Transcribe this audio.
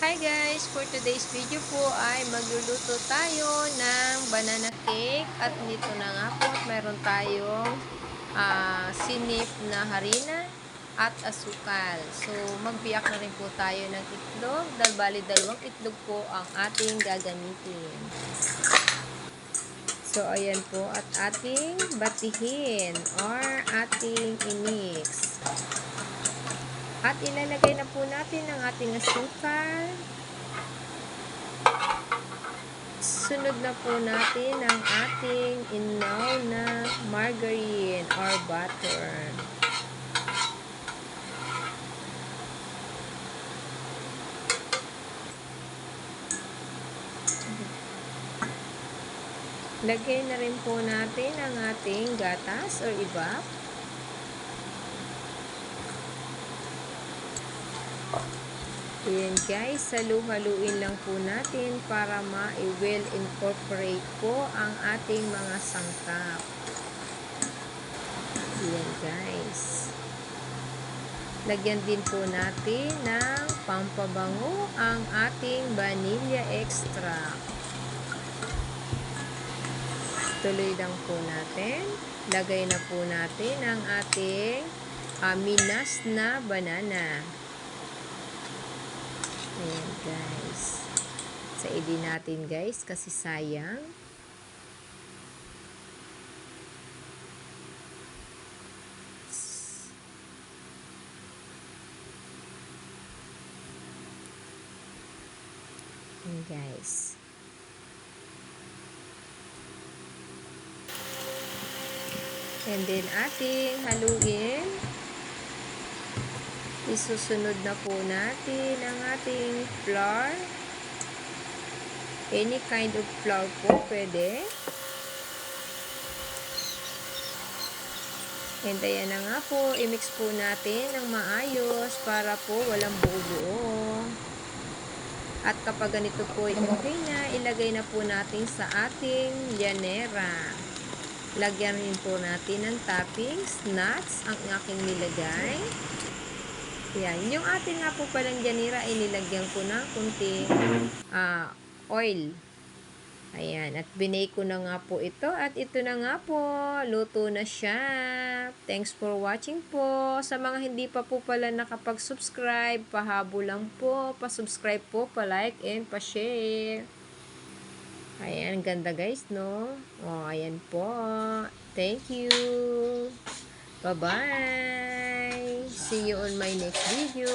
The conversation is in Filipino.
Hi guys! For today's video po ay magluluto tayo ng banana cake at dito na nga po at mayroon tayong sinip na harina at asukal. So magbiyak na rin po tayo ng itlog dahil bali dalawang itlog po ang ating gagamitin. So ayan po at ating batihin or ating i-mix. At ilalagay na po natin ang ating asukal. Sunod na po natin ang ating inaw na margarine or butter. Lagay na rin po natin ang ating gatas or ibap. Ayan guys, halu-haluin lang po natin para ma-well incorporate po ang ating mga sangkap. Ayan guys. Lagyan din po natin ng pampabango ang ating vanilla extract. Tuloy lang po natin. Lagay na po natin ang ating minas na banana. Ayan guys. Saidin natin guys kasi sayang. Ayan guys. And then ating haluin. Isusunod na po natin ang ating flour. Any kind of flour po pwede. And ayan na nga po, i-mix po natin ng maayos para po walang buo-buo. At kapag ganito po okay na, ilagay na po natin sa ating llanera. Lagyan rin po natin ng toppings, nuts, ang aking nilagay. Yan. Yung ating nga po palang llanera, inilagyan ko ng kunting oil. Ayan. At binake ko na nga po ito. At ito na nga po. Luto na siya. Thanks for watching po. Sa mga hindi pa po pala nakapag-subscribe, pahabol lang po. Pa-subscribe po, pa-like, and pa-share. Ayan. Ganda guys, no? O, ayan po. Thank you. Bye-bye. See you on my next video.